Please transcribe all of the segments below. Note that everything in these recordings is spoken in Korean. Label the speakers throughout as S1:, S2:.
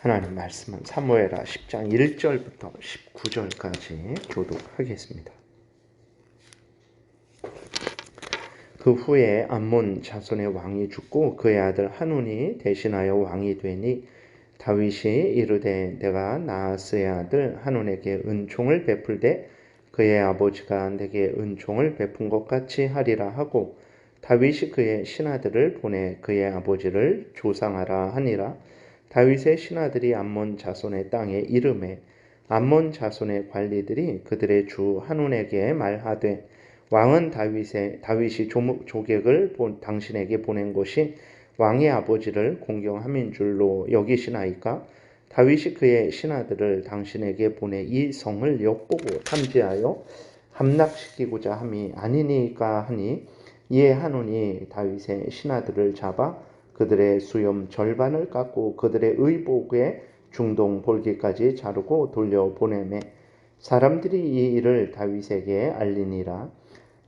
S1: 하나님 말씀은 사무엘하 10장 1절부터 19절까지 교독하겠습니다. 그 후에 암몬 자손의 왕이 죽고 그의 아들 한운이 대신하여 왕이 되니 다윗이 이르되 내가 나하스의 아들 한운에게 은총을 베풀되 그의 아버지가 내게 은총을 베푼 것 같이 하리라 하고 다윗이 그의 신하들을 보내 그의 아버지를 조상하라 하니라. 다윗의 신하들이 암몬 자손의 땅에 이르매 암몬 자손의 관리들이 그들의 주 한운에게 말하되 왕은 다윗이 조객을 당신에게 보낸 것이 왕의 아버지를 공경함인 줄로 여기시나이까? 다윗이 그의 신하들을 당신에게 보내 이 성을 엿보고 탐지하여 함락시키고자 함이 아니니까 하니 이에 한운이 다윗의 신하들을 잡아 그들의 수염 절반을 깎고 그들의 의복에 중동 볼기까지 자르고 돌려보내매 사람들이 이 일을 다윗에게 알리니라.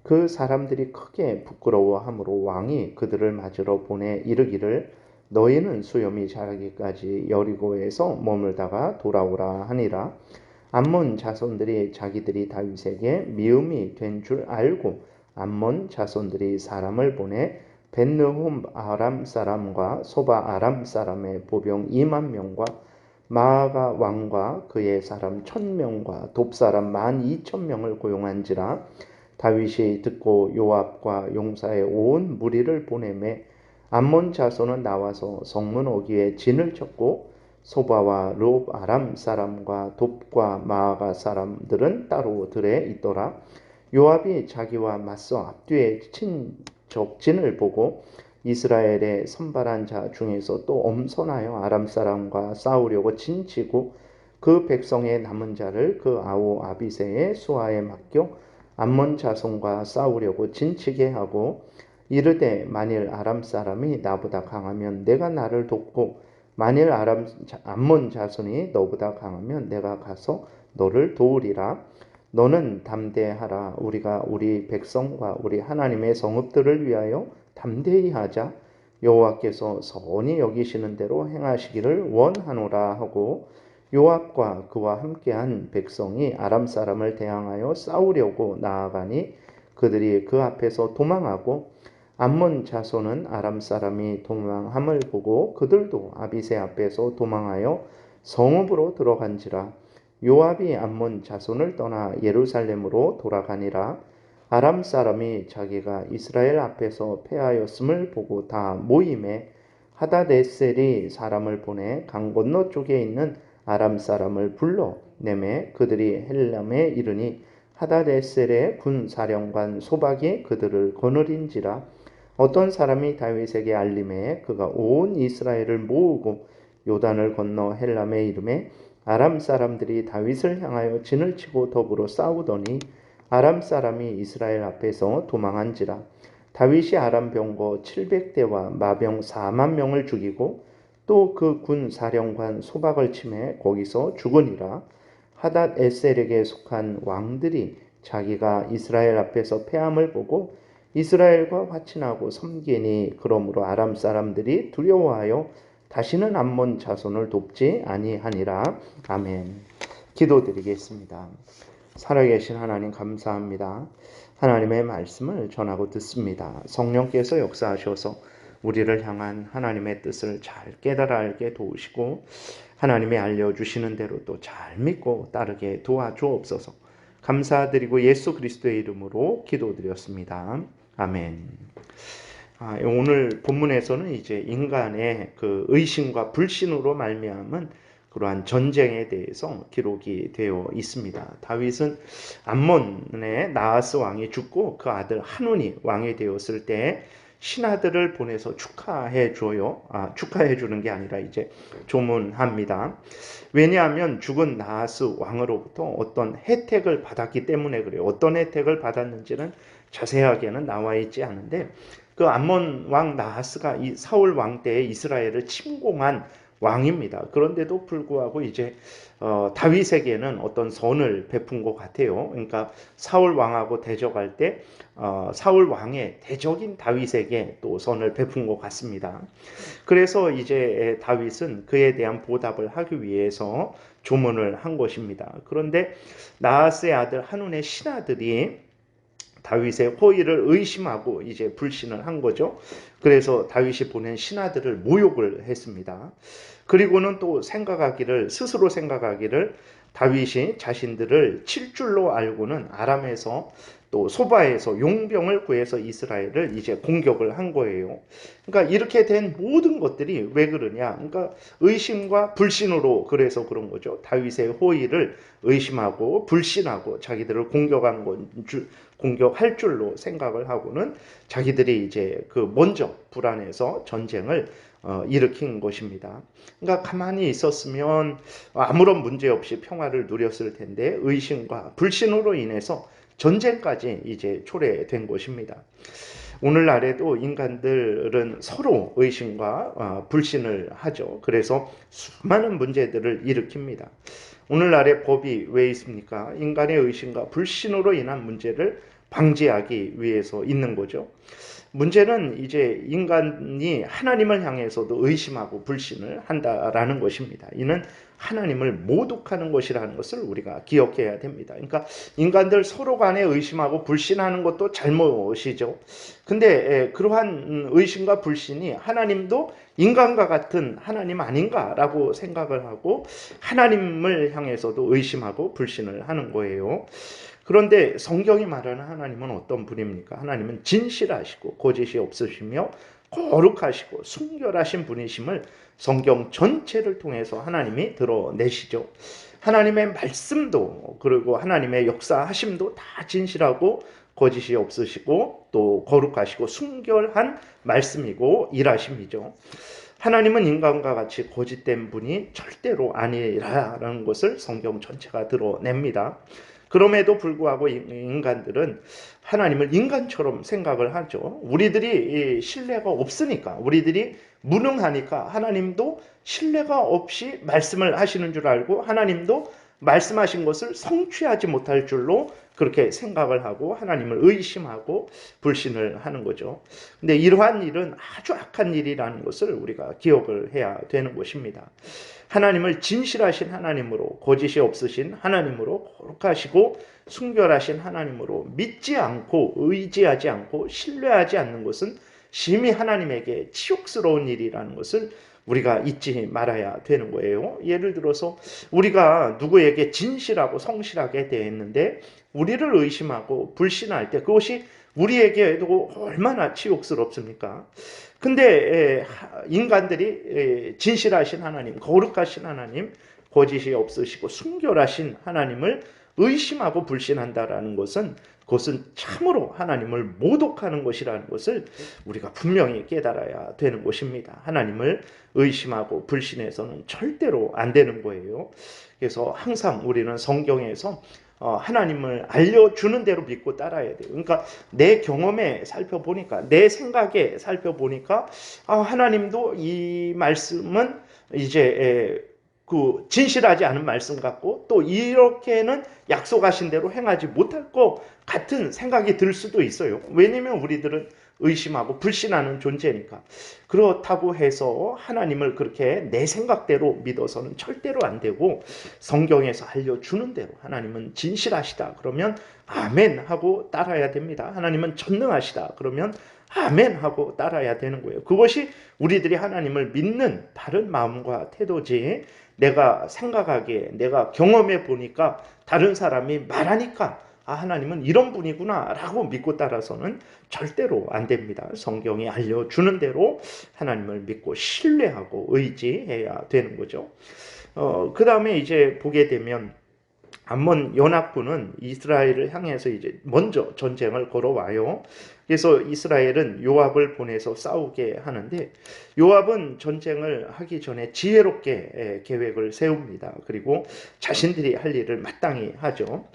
S1: 그 사람들이 크게 부끄러워하므로 왕이 그들을 맞으러 보내 이르기를 너희는 수염이 자라기까지 여리고에서 머물다가 돌아오라 하니라. 암몬 자손들이 자기들이 다윗에게 미움이 된 줄 알고 암몬 자손들이 사람을 보내 벳느홈 아람 사람과 소바 아람 사람의 보병 2만 명과 마아가 왕과 그의 사람 1,000명과 돕사람 12,000명을 고용한지라. 다윗이 듣고 요압과 용사의 온 무리를 보내매 암몬 자손은 나와서 성문 어귀에 진을 쳤고 소바와 롭 아람 사람과 돕과 마아가 사람들은 따로 들에 있더라. 요압이 자기와 맞서 앞뒤에 친 적진을 보고 이스라엘의 선발한 자 중에서 또 엄선하여 아람 사람과 싸우려고 진치고 그 백성의 남은 자를 그 아우 아비새의 수하에 맡겨 암몬 자손과 싸우려고 진치게 하고 이르되 만일 아람 사람이 나보다 강하면 내가 나를 돕고 만일 암몬 자손이 너보다 강하면 내가 가서 너를 도우리라. 너는 담대하라. 우리가 우리 백성과 우리 하나님의 성읍들을 위하여 담대히 하자. 여호와께서 선히 여기시는 대로 행하시기를 원하노라 하고 요압과 그와 함께한 백성이 아람 사람을 대항하여 싸우려고 나아가니 그들이 그 앞에서 도망하고 암몬 자손은 아람 사람이 도망함을 보고 그들도 아비새 앞에서 도망하여 성읍으로 들어간지라. 요압이 암몬 자손을 떠나 예루살렘으로 돌아가니라. 아람 사람이 자기가 이스라엘 앞에서 패하였음을 보고 다 모임에 하다데셀이 사람을 보내 강 건너 쪽에 있는 아람 사람을 불러 내매 그들이 헬람에 이르니 하다데셀의 군 사령관 소박이 그들을 거느린지라. 어떤 사람이 다윗에게 알림해 그가 온 이스라엘을 모으고 요단을 건너 헬람에 이르매 아람 사람들이 다윗을 향하여 진을 치고 더불어 싸우더니 아람 사람이 이스라엘 앞에서 도망한지라. 다윗이 아람 병거 700대와 마병 4만 명을 죽이고 또 그 군 사령관 소박을 치매 거기서 죽으니라. 하닷 에셀에게 속한 왕들이 자기가 이스라엘 앞에서 패함을 보고 이스라엘과 화친하고 섬기니 그러므로 아람 사람들이 두려워하여 다시는 암몬 자손을 돕지 아니하니라. 아멘. 기도드리겠습니다. 살아계신 하나님 감사합니다. 하나님의 말씀을 전하고 듣습니다. 성령께서 역사하셔서 우리를 향한 하나님의 뜻을 잘 깨달아 알게 도우시고 하나님이 알려주시는 대로 또 잘 믿고 따르게 도와주옵소서. 감사드리고 예수 그리스도의 이름으로 기도드렸습니다. 아멘. 오늘 본문에서는 이제 인간의 그 의심과 불신으로 말미암은 그러한 전쟁에 대해서 기록이 되어 있습니다. 다윗은 암몬의 나하스 왕이 죽고 그 아들 한운이 왕이 되었을 때 신하들을 보내서 축하해 줘요. 축하해 주는 게 아니라 이제 조문합니다. 왜냐하면 죽은 나하스 왕으로부터 어떤 혜택을 받았기 때문에 그래요. 어떤 혜택을 받았는지는 자세하게는 나와 있지 않은데 그 암몬 왕 나하스가 이 사울 왕 때에 이스라엘을 침공한 왕입니다. 그런데도 불구하고 이제 다윗에게는 어떤 선을 베푼 것 같아요. 그러니까 사울 왕하고 대적할 때 사울 왕의 대적인 다윗에게 또 선을 베푼 것 같습니다. 그래서 이제 다윗은 그에 대한 보답을 하기 위해서 조문을 한 것입니다. 그런데 나하스의 아들 한운의 신하들이 다윗의 호의를 의심하고 이제 불신을 한 거죠. 그래서 다윗이 보낸 신하들을 모욕을 했습니다. 그리고는 또 스스로 생각하기를 다윗이 자신들을 칠 줄로 알고는 아람에서 또 소바에서 용병을 구해서 이스라엘을 이제 공격을 한 거예요. 그러니까 이렇게 된 모든 것들이 왜 그러냐? 그러니까 의심과 불신으로 그래서 그런 거죠. 다윗의 호의를 의심하고 불신하고 자기들을 공격할 줄로 생각을 하고는 자기들이 이제 그 먼저 불안해서 전쟁을 일으킨 것입니다. 그러니까 가만히 있었으면 아무런 문제 없이 평화를 누렸을 텐데 의심과 불신으로 인해서 전쟁까지 이제 초래된 것입니다. 오늘날에도 인간들은 서로 의심과 불신을 하죠. 그래서 수많은 문제들을 일으킵니다. 오늘날의 법이 왜 있습니까? 인간의 의심과 불신으로 인한 문제를 방지하기 위해서 있는 거죠. 문제는 이제 인간이 하나님을 향해서도 의심하고 불신을 한다라는 것입니다. 이는 하나님을 모독하는 것이라는 것을 우리가 기억해야 됩니다. 그러니까 인간들 서로 간에 의심하고 불신하는 것도 잘못이죠. 근데 그러한 의심과 불신이 하나님도 인간과 같은 하나님 아닌가라고 생각을 하고 하나님을 향해서도 의심하고 불신을 하는 거예요. 그런데 성경이 말하는 하나님은 어떤 분입니까? 하나님은 진실하시고 거짓이 없으시며 거룩하시고 순결하신 분이심을 성경 전체를 통해서 하나님이 드러내시죠. 하나님의 말씀도 그리고 하나님의 역사하심도 다 진실하고 거짓이 없으시고 또 거룩하시고 순결한 말씀이고 일하심이죠. 하나님은 인간과 같이 거짓된 분이 절대로 아니라는 것을 성경 전체가 드러냅니다. 그럼에도 불구하고 인간들은 하나님을 인간처럼 생각을 하죠. 우리들이 신뢰가 없으니까, 우리들이 무능하니까 하나님도 신뢰가 없이 말씀을 하시는 줄 알고 하나님도 말씀하신 것을 성취하지 못할 줄로 그렇게 생각을 하고 하나님을 의심하고 불신을 하는 거죠. 근데 이러한 일은 아주 악한 일이라는 것을 우리가 기억을 해야 되는 것입니다. 하나님을 진실하신 하나님으로, 거짓이 없으신 하나님으로, 거룩하시고 순결하신 하나님으로 믿지 않고 의지하지 않고 신뢰하지 않는 것은 심히 하나님에게 치욕스러운 일이라는 것을 우리가 잊지 말아야 되는 거예요. 예를 들어서 우리가 누구에게 진실하고 성실하게 대했는데 우리를 의심하고 불신할 때 그것이 우리에게도 얼마나 치욕스럽습니까? 근데 인간들이 진실하신 하나님, 거룩하신 하나님, 거짓이 없으시고 순결하신 하나님을 의심하고 불신한다라는 것은 그것은 참으로 하나님을 모독하는 것이라는 것을 우리가 분명히 깨달아야 되는 것입니다. 하나님을 의심하고 불신해서는 절대로 안 되는 거예요. 그래서 항상 우리는 성경에서 하나님을 알려주는 대로 믿고 따라야 돼요. 그러니까 내 경험에 살펴보니까, 내 생각에 살펴보니까 하나님도 이 말씀은 이제 그 진실하지 않은 말씀 같고 또 이렇게는 약속하신 대로 행하지 못할 것 같은 생각이 들 수도 있어요. 왜냐하면 우리들은 의심하고 불신하는 존재니까. 그렇다고 해서 하나님을 그렇게 내 생각대로 믿어서는 절대로 안 되고 성경에서 알려주는 대로 하나님은 진실하시다 그러면 아멘 하고 따라야 됩니다. 하나님은 전능하시다 그러면 아멘 하고 따라야 되는 거예요. 그것이 우리들이 하나님을 믿는 바른 마음과 태도지, 내가 생각하기에 내가 경험해 보니까 다른 사람이 말하니까 하나님은 이런 분이구나 라고 믿고 따라서는 절대로 안 됩니다. 성경이 알려주는 대로 하나님을 믿고 신뢰하고 의지해야 되는 거죠. 그 다음에 이제 보게 되면 암몬 연합군은 이스라엘을 향해서 이제 먼저 전쟁을 걸어와요. 그래서 이스라엘은 요압을 보내서 싸우게 하는데 요압은 전쟁을 하기 전에 지혜롭게 계획을 세웁니다. 그리고 자신들이 할 일을 마땅히 하죠.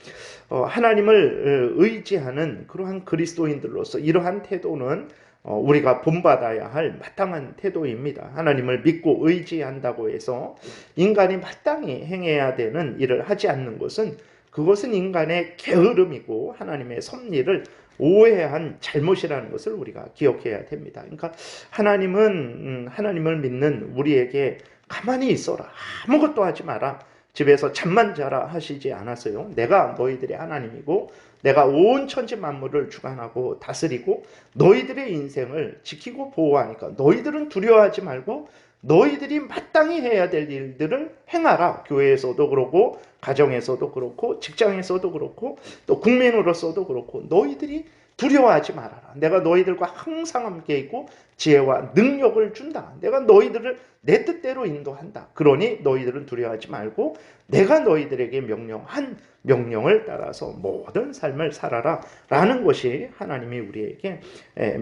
S1: 하나님을 의지하는 그러한 그리스도인들로서 이러한 태도는 우리가 본받아야 할 마땅한 태도입니다. 하나님을 믿고 의지한다고 해서 인간이 마땅히 행해야 되는 일을 하지 않는 것은 그것은 인간의 게으름이고 하나님의 섭리를 오해한 잘못이라는 것을 우리가 기억해야 됩니다. 그러니까 하나님은 하나님을 믿는 우리에게 가만히 있어라, 아무것도 하지 마라, 집에서 잠만 자라 하시지 않았어요. 내가 너희들의 하나님이고 내가 온 천지 만물을 주관하고 다스리고 너희들의 인생을 지키고 보호하니까 너희들은 두려워하지 말고 너희들이 마땅히 해야 될 일들을 행하라. 교회에서도 그렇고 가정에서도 그렇고 직장에서도 그렇고 또 국민으로서도 그렇고 너희들이 두려워하지 말아라. 내가 너희들과 항상 함께 있고 지혜와 능력을 준다. 내가 너희들을 내 뜻대로 인도한다. 그러니 너희들은 두려워하지 말고 내가 너희들에게 명령한 명령을 따라서 모든 삶을 살아라 라는 것이 하나님이 우리에게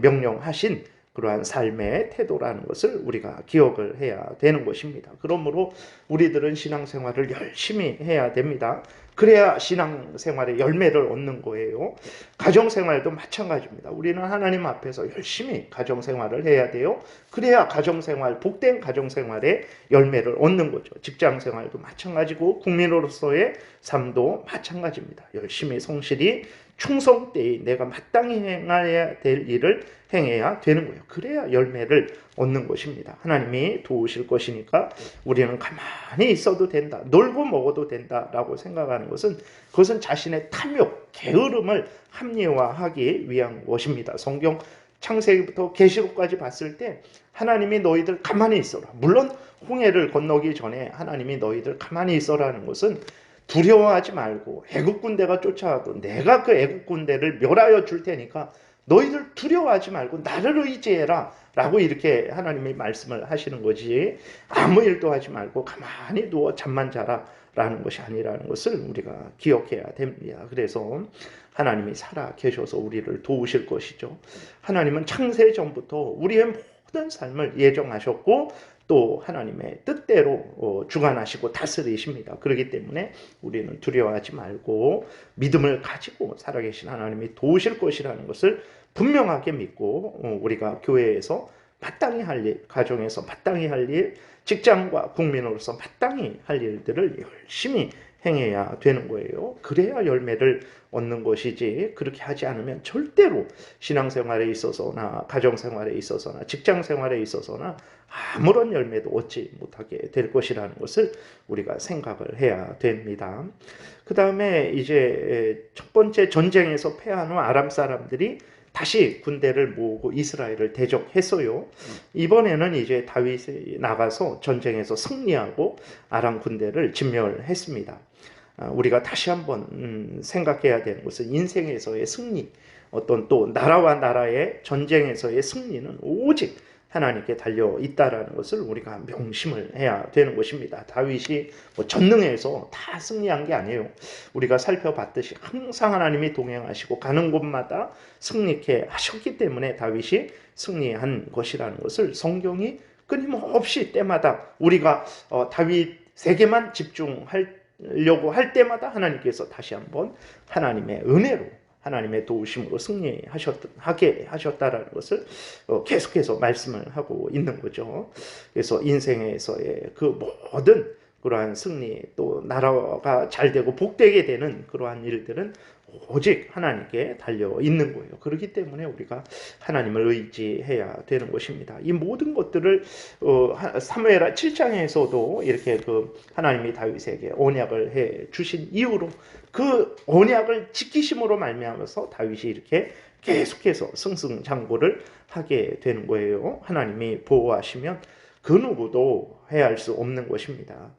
S1: 명령하신 그러한 삶의 태도라는 것을 우리가 기억을 해야 되는 것입니다. 그러므로 우리들은 신앙생활을 열심히 해야 됩니다. 그래야 신앙생활의 열매를 얻는 거예요. 가정생활도 마찬가지입니다. 우리는 하나님 앞에서 열심히 가정생활을 해야 돼요. 그래야 가정생활, 복된 가정생활의 열매를 얻는 거죠. 직장생활도 마찬가지고 국민으로서의 삶도 마찬가지입니다. 열심히 성실히 충성되이 내가 마땅히 행해야 될 일을 행해야 되는 거예요. 그래야 열매를 얻는 것입니다. 하나님이 도우실 것이니까 우리는 가만히 있어도 된다, 놀고 먹어도 된다라고 생각하는 것은 그것은 자신의 탐욕, 게으름을 합리화하기 위한 것입니다. 성경 창세기부터 계시록까지 봤을 때 하나님이 너희들 가만히 있어라. 물론 홍해를 건너기 전에 하나님이 너희들 가만히 있어라는 것은 두려워하지 말고 애국 군대가 쫓아와도 내가 그 애국 군대를 멸하여 줄 테니까 너희들 두려워하지 말고 나를 의지해라 라고 이렇게 하나님이 말씀을 하시는 거지, 아무 일도 하지 말고 가만히 누워 잠만 자라 라는 것이 아니라는 것을 우리가 기억해야 됩니다. 그래서 하나님이 살아 계셔서 우리를 도우실 것이죠. 하나님은 창세 전부터 우리의 모든 삶을 예정하셨고 또 하나님의 뜻대로 주관하시고 다스리십니다. 그렇기 때문에 우리는 두려워하지 말고 믿음을 가지고 살아계신 하나님이 도우실 것이라는 것을 분명하게 믿고 우리가 교회에서 마땅히 할 일, 가정에서 마땅히 할 일, 직장과 국민으로서 마땅히 할 일들을 열심히 행해야 되는 거예요. 그래야 열매를 얻는 것이지 그렇게 하지 않으면 절대로 신앙생활에 있어서나 가정생활에 있어서나 직장생활에 있어서나 아무런 열매도 얻지 못하게 될 것이라는 것을 우리가 생각을 해야 됩니다. 그 다음에 이제 첫 번째 전쟁에서 패한 후 아람 사람들이 다시 군대를 모으고 이스라엘을 대적했어요. 이번에는 이제 다윗이 나가서 전쟁에서 승리하고 아람 군대를 진멸했습니다. 우리가 다시 한번 생각해야 되는 것은 인생에서의 승리, 어떤 또 나라와 나라의 전쟁에서의 승리는 오직 하나님께 달려 있다라는 것을 우리가 명심을 해야 되는 것입니다. 다윗이 전능해서 다 승리한 게 아니에요. 우리가 살펴봤듯이 항상 하나님이 동행하시고 가는 곳마다 승리케 하셨기 때문에 다윗이 승리한 것이라는 것을 성경이 끊임없이 때마다 우리가 다윗에게만 집중하려고 할 때마다 하나님께서 다시 한번 하나님의 은혜로 하나님의 도우심으로 승리하게 하셨다라는 것을 계속해서 말씀을 하고 있는 거죠. 그래서 인생에서의 그 모든 그러한 승리, 또 나라가 잘 되고 복되게 되는 그러한 일들은 오직 하나님께 달려 있는 거예요. 그렇기 때문에 우리가 하나님을 의지해야 되는 것입니다. 이 모든 것들을 사무엘 7장에서도 이렇게 그 하나님이 다윗에게 언약을 해 주신 이유로 그 언약을 지키심으로 말미암아서 다윗이 이렇게 계속해서 승승장구를 하게 되는 거예요. 하나님이 보호하시면 그 누구도 해할 수 없는 것입니다.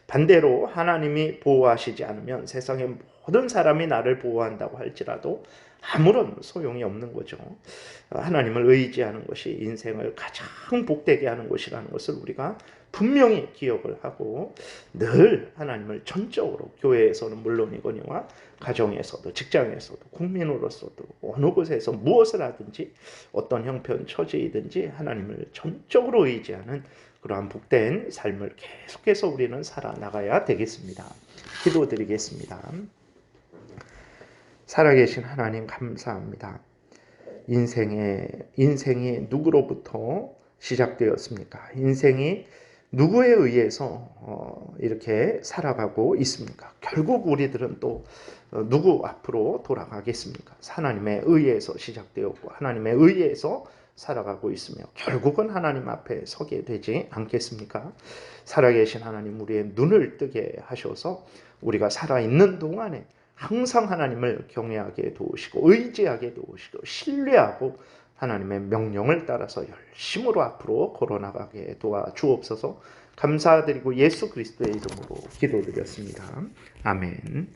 S1: 반대로 하나님이 보호하시지 않으면 세상의 모든 사람이 나를 보호한다고 할지라도 아무런 소용이 없는 거죠. 하나님을 의지하는 것이 인생을 가장 복되게 하는 것이라는 것을 우리가 분명히 기억을 하고 늘 하나님을 전적으로 교회에서는 물론이거니와 가정에서도 직장에서도 국민으로서도 어느 곳에서 무엇을 하든지 어떤 형편 처지이든지 하나님을 전적으로 의지하는 그러한 복된 삶을 계속해서 우리는 살아나가야 되겠습니다. 기도드리겠습니다. 살아계신 하나님 감사합니다. 인생이 누구로부터 시작되었습니까? 인생이 누구에 의해서 이렇게 살아가고 있습니까? 결국 우리들은 또 누구 앞으로 돌아가겠습니까? 하나님에 의해서 시작되었고 하나님에 의해서 살아가고 있으며 결국은 하나님 앞에 서게 되지 않겠습니까? 살아계신 하나님 우리의 눈을 뜨게 하셔서 우리가 살아있는 동안에 항상 하나님을 경외하게 도우시고 의지하게 도우시고 신뢰하고 하나님의 명령을 따라서 열심으로 앞으로 걸어나가게 도와주옵소서. 감사드리고 예수 그리스도의 이름으로 기도드렸습니다. 아멘.